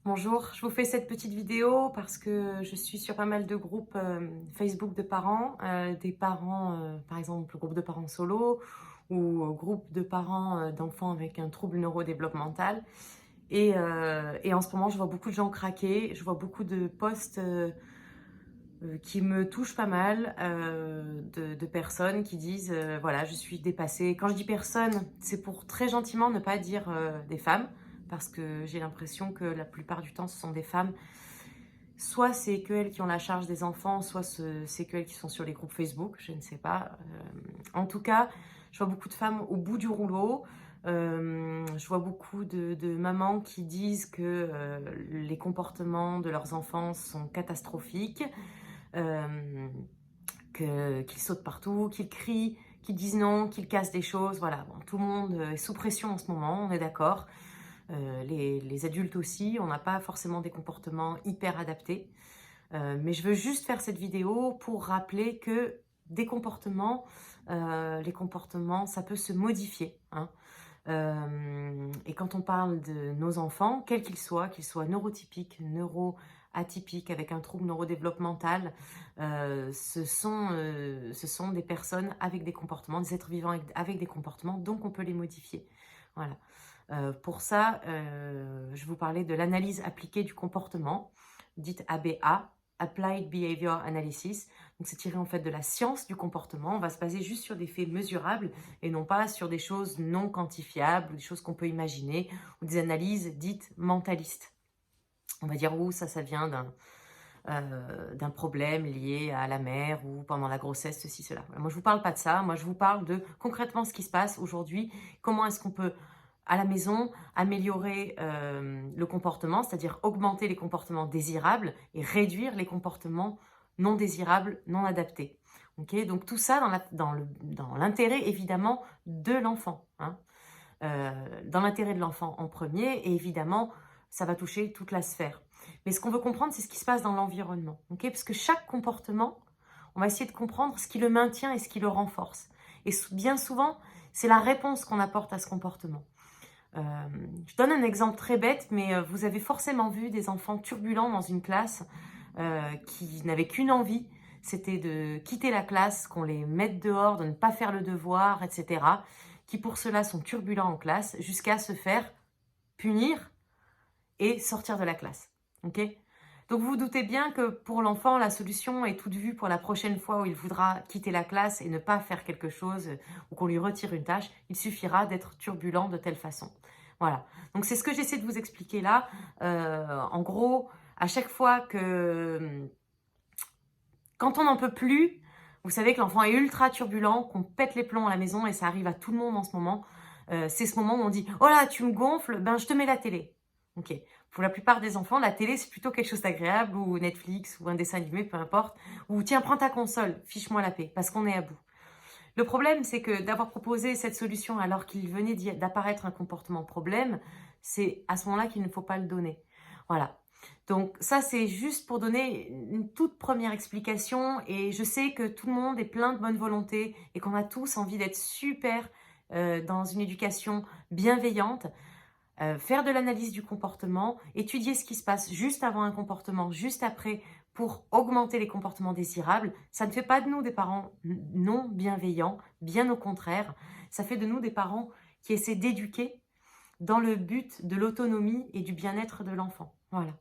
Bonjour, je vous fais cette petite vidéo parce que je suis sur pas mal de groupes Facebook de parents, des parents, par exemple le groupe de parents solo ou groupe de parents d'enfants avec un trouble neurodéveloppemental. Et en ce moment, je vois beaucoup de gens craquer, je vois beaucoup de posts qui me touchent pas mal, de personnes qui disent voilà, je suis dépassée. Quand je dis personne, c'est pour très gentiment ne pas dire des femmes, parce que j'ai l'impression que la plupart du temps, ce sont des femmes. Soit c'est que elles qui ont la charge des enfants, soit c'est que elles qui sont sur les groupes Facebook, je ne sais pas. En tout cas, je vois beaucoup de femmes au bout du rouleau. Je vois beaucoup de mamans qui disent que les comportements de leurs enfants sont catastrophiques, euh, qu'ils sautent partout, qu'ils crient, qu'ils disent non, qu'ils cassent des choses. Voilà, bon, tout le monde est sous pression en ce moment, on est d'accord. Les adultes aussi, on n'a pas forcément des comportements hyper adaptés. Mais je veux juste faire cette vidéo pour rappeler que des comportements, les comportements, ça peut se modifier, hein. Et quand on parle de nos enfants, quels qu'ils soient neurotypiques, neuroatypiques, avec un trouble neurodéveloppemental, ce sont des personnes avec des comportements, des êtres vivants avec des comportements, donc on peut les modifier. Voilà. Pour ça, je vous parlais de l'analyse appliquée du comportement, dite ABA, Applied Behavior Analysis. Donc c'est tiré en fait de la science du comportement. On va se baser juste sur des faits mesurables et non pas sur des choses non quantifiables ou des choses qu'on peut imaginer ou des analyses dites mentalistes. On va dire ça vient d'un problème lié à la mère ou pendant la grossesse, ceci, cela. Voilà. Moi, je ne vous parle pas de ça. Moi, je vous parle de concrètement ce qui se passe aujourd'hui. Comment est-ce qu'on peut, à la maison, améliorer le comportement, c'est-à-dire augmenter les comportements désirables et réduire les comportements non désirables, non adaptés. Okay, donc tout ça dans l'intérêt évidemment de l'enfant, hein. Dans l'intérêt de l'enfant en premier, et évidemment ça va toucher toute la sphère. Mais ce qu'on veut comprendre, c'est ce qui se passe dans l'environnement, okay, parce que chaque comportement, on va essayer de comprendre ce qui le maintient et ce qui le renforce. Et bien souvent, c'est la réponse qu'on apporte à ce comportement. Je donne un exemple très bête, mais vous avez forcément vu des enfants turbulents dans une classe qui n'avaient qu'une envie, c'était de quitter la classe, qu'on les mette dehors, de ne pas faire le devoir, etc. Qui pour cela sont turbulents en classe jusqu'à se faire punir et sortir de la classe. Okay, donc vous vous doutez bien que pour l'enfant, la solution est toute vue pour la prochaine fois où il voudra quitter la classe et ne pas faire quelque chose ou qu'on lui retire une tâche. Il suffira d'être turbulent de telle façon. Voilà, donc c'est ce que j'essaie de vous expliquer là. En gros, à chaque fois que... Quand on n'en peut plus, vous savez que l'enfant est ultra turbulent, qu'on pète les plombs à la maison, et ça arrive à tout le monde en ce moment. C'est ce moment où on dit « Oh là, tu me gonfles, ben je te mets la télé. » Ok. Pour la plupart des enfants, la télé, c'est plutôt quelque chose d'agréable, ou Netflix, ou un dessin animé, peu importe. Ou tiens, prends ta console, fiche-moi la paix, parce qu'on est à bout. Le problème, c'est que d'avoir proposé cette solution alors qu'il venait d'apparaître un comportement problème, c'est à ce moment-là qu'il ne faut pas le donner. Voilà. Donc ça, c'est juste pour donner une toute première explication, et je sais que tout le monde est plein de bonne volonté et qu'on a tous envie d'être super dans une éducation bienveillante. Faire de l'analyse du comportement, étudier ce qui se passe juste avant un comportement, juste après, pour augmenter les comportements désirables. Ça ne fait pas de nous des parents non bienveillants, bien au contraire. Ça fait de nous des parents qui essaient d'éduquer dans le but de l'autonomie et du bien-être de l'enfant. Voilà.